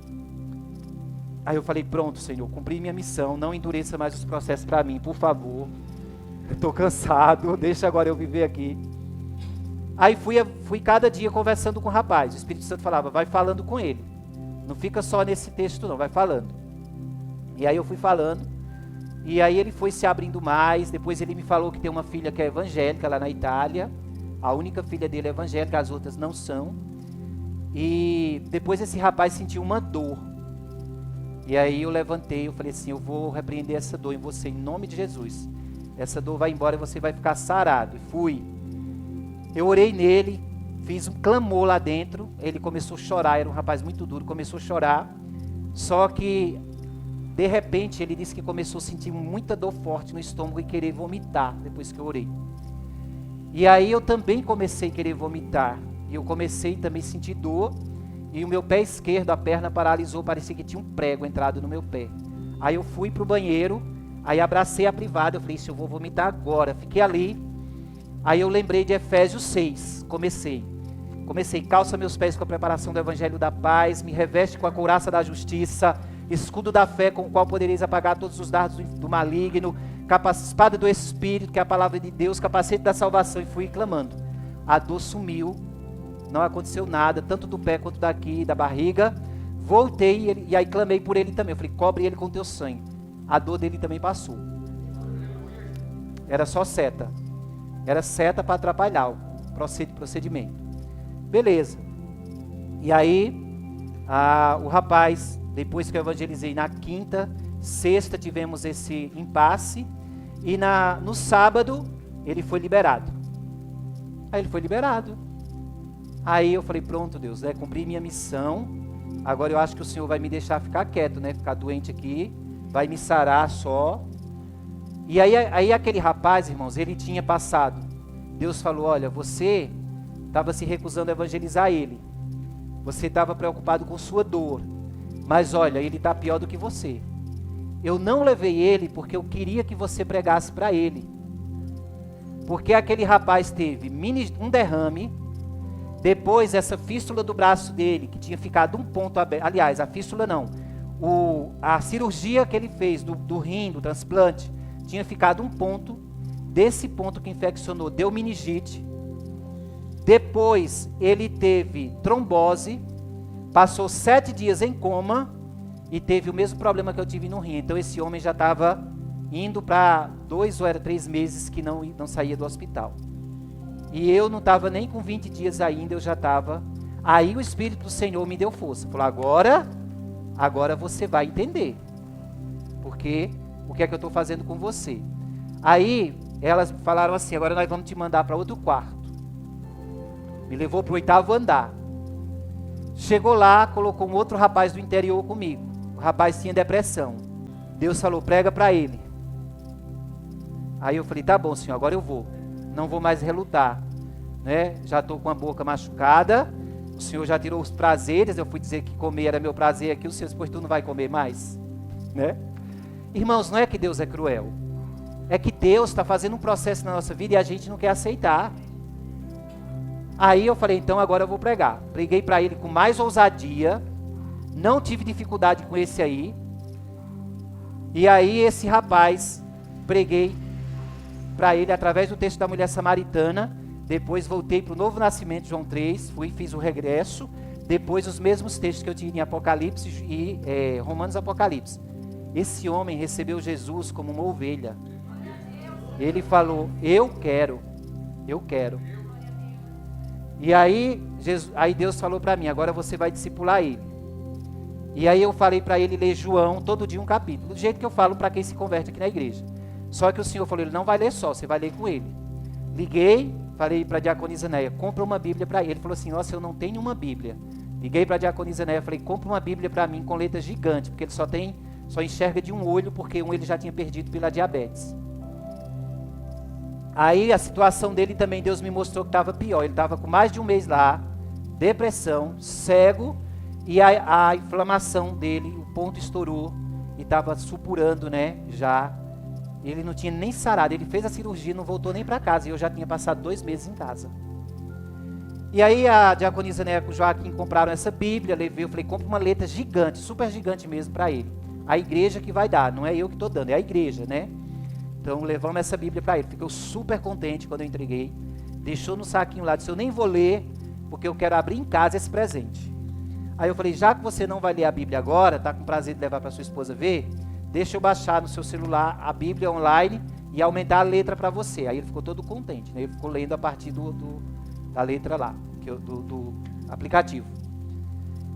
Speaker 1: Aí eu falei, pronto, Senhor, cumpri minha missão, não endureça mais os processos para mim, por favor. Eu estou cansado, deixa agora eu viver aqui. Aí fui cada dia conversando com o rapaz, o Espírito Santo falava, vai falando com ele. Não fica só nesse texto não, vai falando. E aí eu fui falando, e aí ele foi se abrindo mais, depois ele me falou que tem uma filha que é evangélica lá na Itália, a única filha dele é evangélica, as outras não são. E depois esse rapaz sentiu uma dor. E aí eu levantei, eu falei assim, eu vou repreender essa dor em você, em nome de Jesus. Essa dor vai embora e você vai ficar sarado. E fui. Eu orei nele, fiz um clamor lá dentro, ele começou a chorar, era um rapaz muito duro, começou a chorar, só que, de repente, ele disse que começou a sentir muita dor forte no estômago e querer vomitar, depois que eu orei. E aí eu também comecei a querer vomitar, e eu comecei também a sentir dor, e o meu pé esquerdo, a perna paralisou, parecia que tinha um prego entrado no meu pé. Aí eu fui para o banheiro, aí abracei a privada, eu falei, se eu vou vomitar agora, fiquei ali. Aí eu lembrei de Efésios 6, comecei, calça meus pés com a preparação do Evangelho da Paz, me reveste com a couraça da justiça, escudo da fé com o qual podereis apagar todos os dardos do maligno, espada do Espírito, que é a palavra de Deus, capacete da salvação, e fui clamando. A dor sumiu, não aconteceu nada, tanto do pé quanto daqui, da barriga. Voltei e aí clamei por ele também, eu falei, cobre ele com teu sangue. A dor dele também passou. Era só seta. Era seta para atrapalhar o procedimento. Beleza. E aí, o rapaz, depois que eu evangelizei na quinta, sexta tivemos esse impasse. E no sábado, ele foi liberado. Aí ele foi liberado. Aí eu falei, pronto Deus, cumpri minha missão. Agora eu acho que o Senhor vai me deixar ficar quieto, né? Ficar doente aqui. Vai me sarar só. E aí aquele rapaz, irmãos, ele tinha passado. Deus falou, olha, você estava se recusando a evangelizar ele. Você estava preocupado com sua dor. Mas olha, ele está pior do que você. Eu não levei ele porque eu queria que você pregasse para ele. Porque aquele rapaz teve um derrame. Depois essa fístula do braço dele, que tinha ficado um ponto aberto. Aliás, a fístula não. A cirurgia que ele fez do rim, do transplante, tinha ficado um ponto. Desse ponto que infeccionou, deu meningite. Depois ele teve trombose, passou 7 dias em coma e teve o mesmo problema que eu tive no rim. Então esse homem já estava indo para 2 ou 3 meses que não saía do hospital. E eu não estava nem com 20 dias ainda, eu já estava. Aí o Espírito do Senhor me deu força. Falou, agora você vai entender. Porque o que é que eu estou fazendo com você? Aí elas falaram assim, agora nós vamos te mandar para outro quarto. Me levou para o 8º andar. Chegou lá, colocou um outro rapaz do interior comigo. O rapaz tinha depressão. Deus falou, prega para ele. Aí eu falei, tá bom, Senhor, agora eu vou. Não vou mais relutar, né? Já estou com a boca machucada. O Senhor já tirou os prazeres. Eu fui dizer que comer era meu prazer aqui. O Senhor, pois tu não vai comer mais, né? Irmãos, não é que Deus é cruel. É que Deus está fazendo um processo na nossa vida e a gente não quer aceitar. Aí eu falei, então agora eu vou pregar. Preguei para ele com mais ousadia. Não tive dificuldade com esse aí. E aí esse rapaz, preguei para ele através do texto da mulher samaritana. Depois voltei para o Novo Nascimento, João 3. Fiz o regresso. Depois os mesmos textos que eu tinha em Apocalipse e Romanos Apocalipse. Esse homem recebeu Jesus como uma ovelha. Ele falou, eu quero. E aí Deus falou para mim, agora você vai discipular ele. E aí eu falei para ele ler João, todo dia um capítulo, do jeito que eu falo para quem se converte aqui na igreja. Só que o Senhor falou, ele não vai ler só, você vai ler com ele. Liguei, falei para a diaconisa Neia, compra uma Bíblia para ele. Ele falou assim, nossa, eu não tenho uma Bíblia. Liguei para a diaconisa Neia, falei, compra uma Bíblia para mim com letra gigante, porque ele só enxerga de um olho, porque um ele já tinha perdido pela diabetes. Aí a situação dele também, Deus me mostrou que estava pior. Ele estava com mais de um mês lá, depressão, cego, e a inflamação dele, o ponto estourou, e estava supurando, né, já. Ele não tinha nem sarado, ele fez a cirurgia, não voltou nem para casa, e eu já tinha passado 2 meses em casa. E aí a diaconisa Néia e o Joaquim compraram essa Bíblia, levei, eu falei, compra uma letra gigante, super gigante mesmo para ele. A igreja que vai dar, não é eu que estou dando, é a igreja, né? Então levamos essa Bíblia para ele, ficou super contente quando eu entreguei, deixou no saquinho lá, disse, eu nem vou ler, porque eu quero abrir em casa esse presente. Aí eu falei, já que você não vai ler a Bíblia agora, está com prazer de levar para sua esposa ver, deixa eu baixar no seu celular a Bíblia online e aumentar a letra para você. Aí ele ficou todo contente, né? Ele ficou lendo a partir da letra lá, do aplicativo.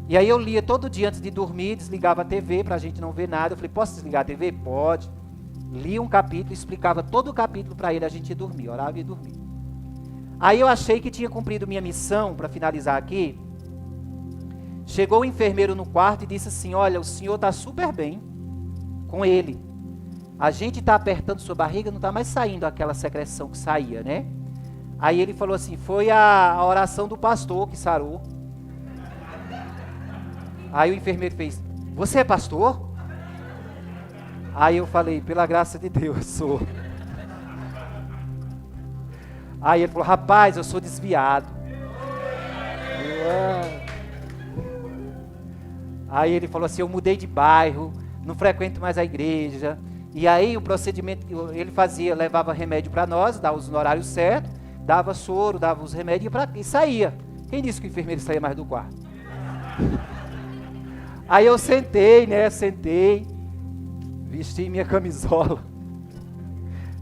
Speaker 1: E aí eu lia todo dia antes de dormir, desligava a TV para a gente não ver nada. Eu falei, posso desligar a TV? Pode. Lia um capítulo, explicava todo o capítulo para ele, a gente ia dormir, orava e dormia. Aí eu achei que tinha cumprido minha missão, para finalizar aqui. Chegou o enfermeiro no quarto e disse assim, olha, o senhor está super bem com ele. A gente está apertando sua barriga, não está mais saindo aquela secreção que saía, né? Aí ele falou assim, foi a oração do pastor que sarou. Aí o enfermeiro fez, você é pastor? Aí eu falei, pela graça de Deus, sou. Aí ele falou, rapaz, eu sou desviado. Aí ele falou assim, eu mudei de bairro, não frequento mais a igreja. E aí o procedimento que ele fazia, levava remédio para nós, dava no horário certo, dava soro, dava os remédios e saía. Quem disse que o enfermeiro saía mais do quarto? Aí eu sentei, vesti minha camisola,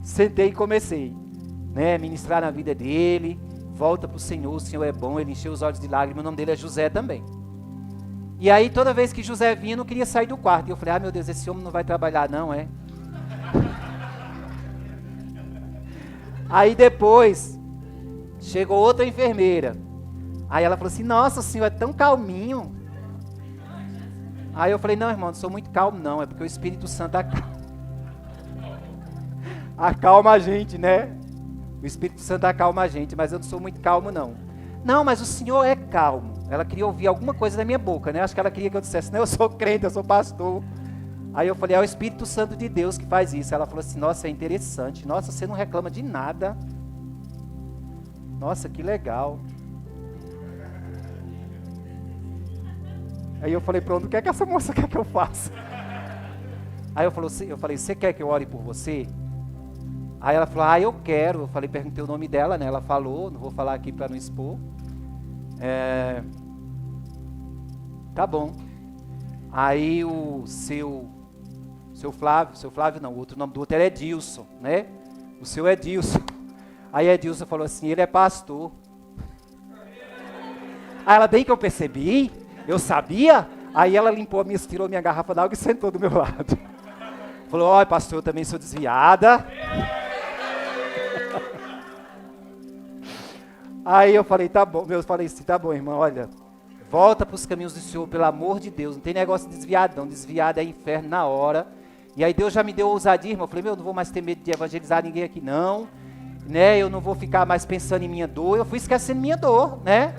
Speaker 1: sentei e comecei, né, ministrar na vida dele, volta para o Senhor é bom, ele encheu os olhos de lágrimas, o nome dele é José também. E aí toda vez que José vinha, não queria sair do quarto, e eu falei, meu Deus, esse homem não vai trabalhar não, é? Aí depois, chegou outra enfermeira, aí ela falou assim, nossa, o senhor é tão calminho. Aí eu falei, não, irmão, não sou muito calmo não, é porque o Espírito Santo acalma a gente, né? O Espírito Santo acalma a gente, mas eu não sou muito calmo não. Não, mas o senhor é calmo. Ela queria ouvir alguma coisa da minha boca, né? Acho que ela queria que eu dissesse, não, eu sou crente, eu sou pastor. Aí eu falei, é o Espírito Santo de Deus que faz isso. Ela falou assim, nossa, é interessante, nossa, você não reclama de nada. Nossa, que legal. Aí eu falei, pronto, o que é que essa moça quer que eu faça? Aí eu falei, você quer que eu ore por você? Aí ela falou, eu quero. Eu falei, perguntei o nome dela, né? Ela falou, não vou falar aqui para não expor. Tá bom. Aí o seu Flávio não, o outro nome do outro era Edilson, né? O seu Edilson. Aí a Edilson falou assim, ele é pastor. Aí ela, bem que eu percebi, eu sabia. Aí ela tirou minha garrafa d'água e sentou do meu lado. Falou, ó, pastor, eu também sou desviada. Aí eu falei, tá bom, eu falei assim, tá bom, irmã, olha, volta para os caminhos do Senhor, pelo amor de Deus, não tem negócio de desviado não, desviado é inferno na hora. E aí Deus já me deu ousadia, irmão, eu falei, eu não vou mais ter medo de evangelizar ninguém aqui não, né, eu não vou ficar mais pensando em minha dor, eu fui esquecendo minha dor, né.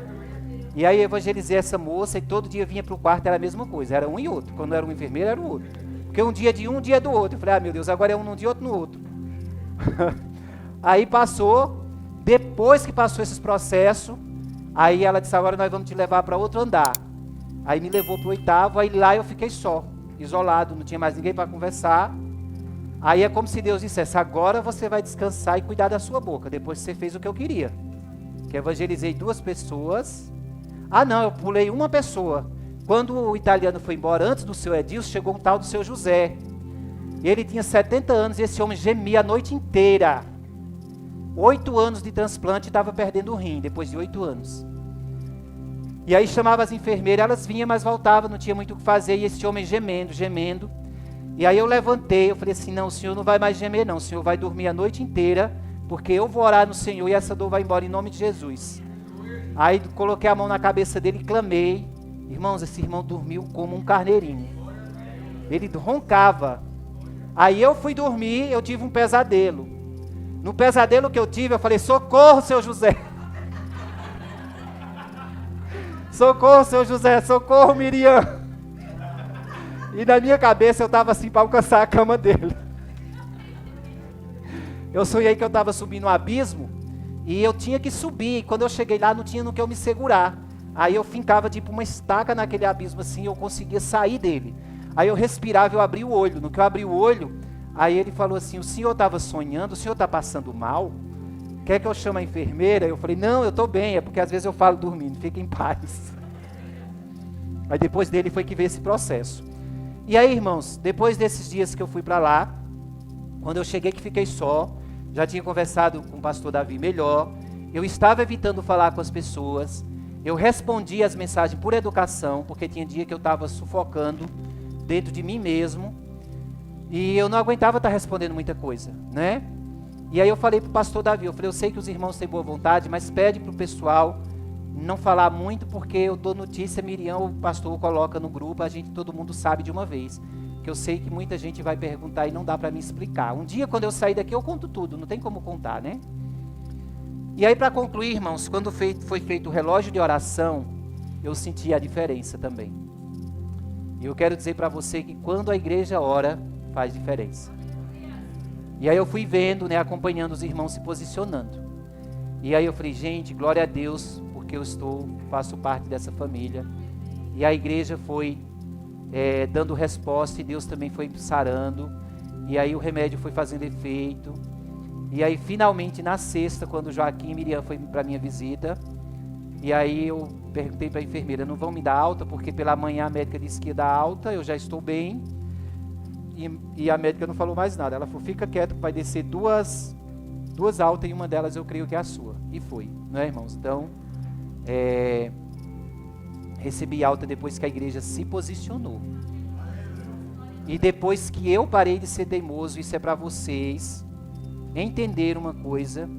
Speaker 1: E aí eu evangelizei essa moça e todo dia vinha para o quarto, era a mesma coisa, era um e outro, quando era um enfermeiro era o outro, porque um dia de um dia do outro, eu falei, meu Deus, agora é um num dia, outro no outro. Aí passou. Depois que passou esses processos, aí ela disse, agora nós vamos te levar para outro andar. Aí me levou para o 8º, aí lá eu fiquei só, isolado, não tinha mais ninguém para conversar. Aí é como se Deus dissesse, agora você vai descansar e cuidar da sua boca, depois que você fez o que eu queria. Que evangelizei 2 pessoas. Ah não, eu pulei uma pessoa. Quando o italiano foi embora, antes do seu Edilson, chegou um tal do seu José. Ele tinha 70 anos e esse homem gemia a noite inteira. 8 anos de transplante e estava perdendo o rim, depois de 8 anos. E aí chamava as enfermeiras, elas vinham, mas voltavam, não tinha muito o que fazer, e esse homem gemendo. E aí eu levantei, eu falei assim, não, o senhor não vai mais gemer não, o senhor vai dormir a noite inteira, porque eu vou orar no Senhor e essa dor vai embora em nome de Jesus. Aí coloquei a mão na cabeça dele e clamei. Irmãos, esse irmão dormiu como um carneirinho. Ele roncava. Aí eu fui dormir, eu tive um pesadelo. No pesadelo que eu tive, eu falei, socorro, seu José. Socorro, seu José, socorro, Miriam. E na minha cabeça eu estava assim para alcançar a cama dele. Eu sonhei que eu estava subindo um abismo e eu tinha que subir. E quando eu cheguei lá, não tinha no que eu me segurar. Aí eu fincava tipo uma estaca naquele abismo assim, eu conseguia sair dele. Aí eu respirava, eu abri o olho. No que eu abri o olho, aí ele falou assim, o senhor estava sonhando, o senhor está passando mal? Quer que eu chame a enfermeira? Eu falei, não, eu estou bem, é porque às vezes eu falo dormindo, fica em paz. Aí depois dele foi que veio esse processo. E aí, irmãos, depois desses dias que eu fui para lá, quando eu cheguei que fiquei só, já tinha conversado com o pastor Davi melhor, eu estava evitando falar com as pessoas, eu respondia as mensagens por educação, porque tinha dia que eu estava sufocando dentro de mim mesmo, e eu não aguentava estar respondendo muita coisa, né? E aí eu falei para o pastor Davi, eu falei, eu sei que os irmãos têm boa vontade, mas pede para o pessoal não falar muito, porque eu dou notícia, Miriam, o pastor coloca no grupo, todo mundo sabe de uma vez, que eu sei que muita gente vai perguntar e não dá para me explicar. Um dia, quando eu sair daqui, eu conto tudo, não tem como contar, né? E aí, para concluir, irmãos, quando foi feito o relógio de oração, eu senti a diferença também. E eu quero dizer para você que quando a igreja ora, faz diferença. E aí eu fui vendo, né, acompanhando os irmãos se posicionando. E aí eu falei, gente, glória a Deus, porque eu faço parte dessa família. E a igreja foi dando resposta e Deus também foi sarando. E aí o remédio foi fazendo efeito. E aí finalmente na sexta, quando Joaquim e Miriam foi para minha visita, e aí eu perguntei para a enfermeira, não vão me dar alta? Porque pela manhã a médica disse que ia dar alta, eu já estou bem. E a médica não falou mais nada. Ela falou, fica quieto, vai descer duas altas e uma delas eu creio que é a sua. E foi, não é, irmãos? Então, recebi alta depois que a igreja se posicionou. E depois que eu parei de ser teimoso, isso é para vocês entender uma coisa,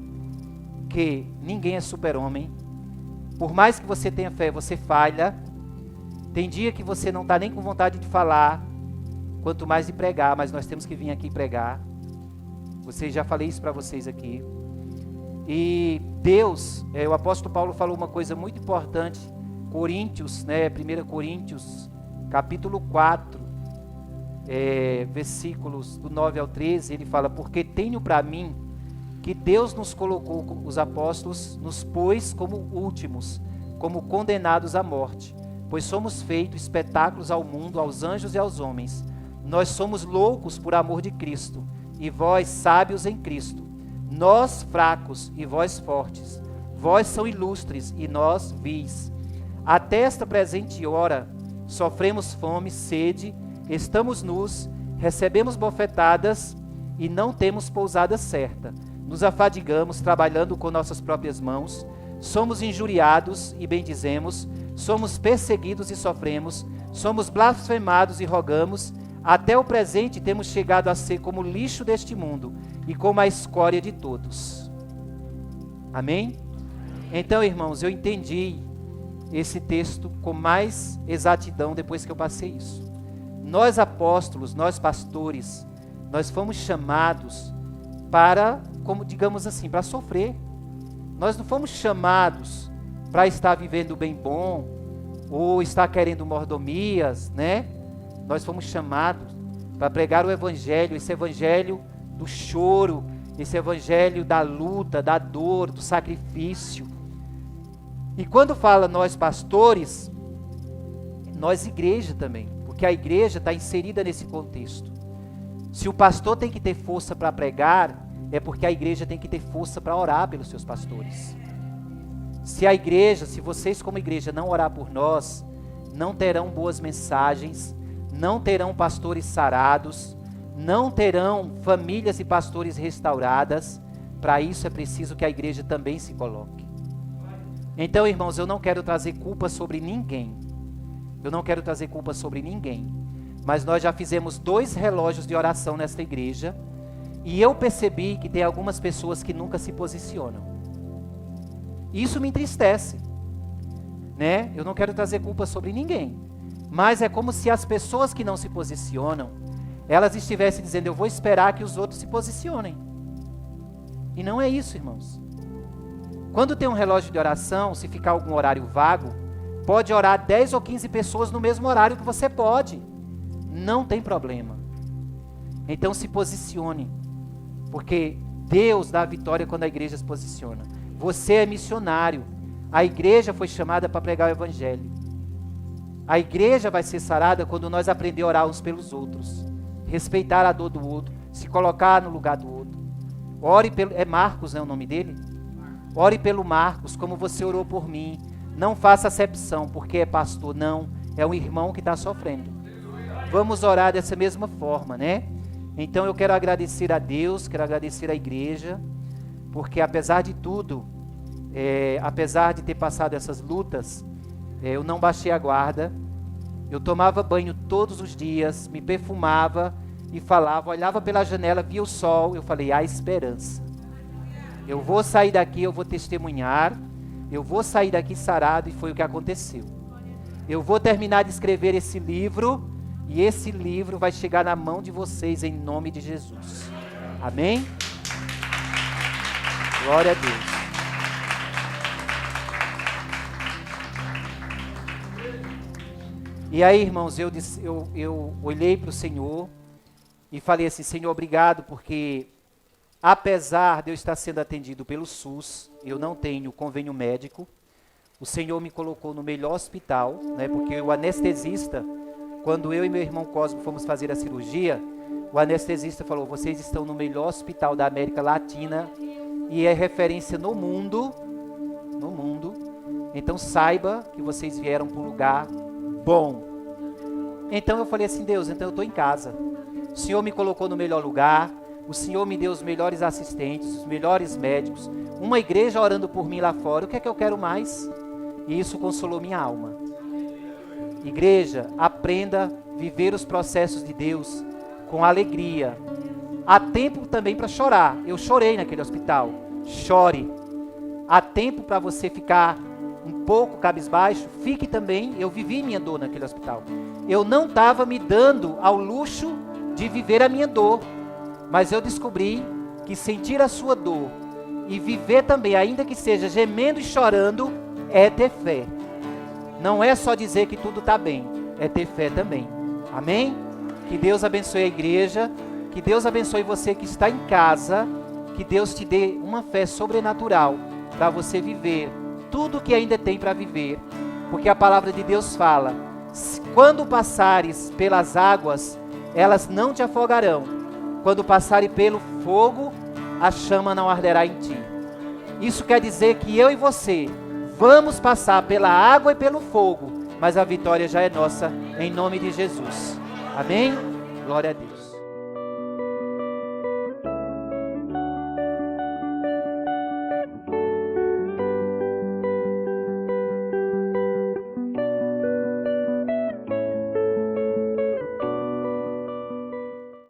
Speaker 1: que ninguém é super-homem. Por mais que você tenha fé, você falha. Tem dia que você não está nem com vontade de falar, quanto mais de pregar, mas nós temos que vir aqui pregar. Já falei isso para vocês aqui. E Deus, o apóstolo Paulo falou uma coisa muito importante, Coríntios, 1 Coríntios, capítulo 4, versículos do 9 ao 13, ele fala, porque tenho para mim que Deus nos colocou, os apóstolos, nos pôs como últimos, como condenados à morte, pois somos feitos espetáculos ao mundo, aos anjos e aos homens. Nós somos loucos por amor de Cristo, e vós sábios em Cristo. Nós fracos e vós fortes. Vós são ilustres e nós vis. Até esta presente hora sofremos fome, sede, estamos nus, recebemos bofetadas e não temos pousada certa. nos afadigamos trabalhando com nossas próprias mãos, somos injuriados e bendizemos, somos perseguidos e sofremos, somos blasfemados e rogamos, até o presente temos chegado a ser como o lixo deste mundo e como a escória de todos. Amém? Então, irmãos, eu entendi esse texto com mais exatidão depois que eu passei isso. Nós apóstolos, nós pastores, nós fomos chamados para, como digamos assim, para sofrer. Nós não fomos chamados para estar vivendo bem bom, ou estar querendo mordomias, né? Nós fomos chamados para pregar o evangelho, esse evangelho do choro, esse evangelho da luta, da dor, do sacrifício. E quando fala nós pastores, nós igreja também, porque a igreja está inserida nesse contexto. Se o pastor tem que ter força para pregar, é porque a igreja tem que ter força para orar pelos seus pastores. Se a igreja, se vocês como igreja não orar por nós, não terão boas mensagens, não terão pastores sarados, não terão famílias e pastores restauradas. Para isso é preciso que a igreja também se coloque. Então, irmãos, eu não quero trazer culpa sobre ninguém. Eu não quero trazer culpa sobre ninguém. Mas nós já fizemos 2 relógios de oração nesta igreja, e eu percebi que tem algumas pessoas que nunca se posicionam. Isso me entristece, né? Eu não quero trazer culpa sobre ninguém, mas é como se as pessoas que não se posicionam, elas estivessem dizendo, eu vou esperar que os outros se posicionem. E não é isso, irmãos. Quando tem um relógio de oração, se ficar algum horário vago, pode orar 10 ou 15 pessoas no mesmo horário que você pode. Não tem problema. Então se posicione, porque Deus dá a vitória quando a igreja se posiciona. Você é missionário. A igreja foi chamada para pregar o evangelho. A igreja vai ser sarada quando nós aprender a orar uns pelos outros, respeitar a dor do outro, se colocar no lugar do outro. Ore pelo... É Marcos, né, o nome dele? Ore pelo Marcos, como você orou por mim. Não faça acepção, porque é pastor. Não, é um irmão que está sofrendo. Vamos orar dessa mesma forma, né? Então eu quero agradecer a Deus, quero agradecer à igreja, porque apesar de tudo, apesar de ter passado essas lutas, eu não baixei a guarda. Eu tomava banho todos os dias, me perfumava e falava, olhava pela janela, via o sol, eu falei, há esperança. Eu vou sair daqui, eu vou testemunhar, eu vou sair daqui sarado, e foi o que aconteceu. Eu vou terminar de escrever esse livro, e esse livro vai chegar na mão de vocês em nome de Jesus. Amém? Glória a Deus. E aí, irmãos, eu olhei para o Senhor e falei assim, Senhor, obrigado, porque apesar de eu estar sendo atendido pelo SUS, eu não tenho convênio médico, o Senhor me colocou no melhor hospital, né, porque o anestesista, quando eu e meu irmão Cosmo fomos fazer a cirurgia, o anestesista falou, vocês estão no melhor hospital da América Latina e é referência no mundo, então saiba que vocês vieram para um lugar bom. Então eu falei assim, Deus, então eu estou em casa. O Senhor me colocou no melhor lugar, o Senhor me deu os melhores assistentes, os melhores médicos, uma igreja orando por mim lá fora, o que é que eu quero mais? E isso consolou minha alma. Igreja, aprenda a viver os processos de Deus com alegria. Há tempo também para chorar. Eu chorei naquele hospital. Chore. Há tempo para você ficar um pouco cabisbaixo. Fique também. Eu vivi minha dor naquele hospital. Eu não estava me dando ao luxo de viver a minha dor. Mas eu descobri que sentir a sua dor e viver também, ainda que seja gemendo e chorando, é ter fé. Não é só dizer que tudo está bem, é ter fé também. Amém? Que Deus abençoe a igreja, que Deus abençoe você que está em casa, que Deus te dê uma fé sobrenatural para você viver tudo que ainda tem para viver, porque a palavra de Deus fala, quando passares pelas águas, elas não te afogarão, quando passares pelo fogo, a chama não arderá em ti. Isso quer dizer que eu e você vamos passar pela água e pelo fogo, mas a vitória já é nossa, em nome de Jesus. Amém? Glória a Deus.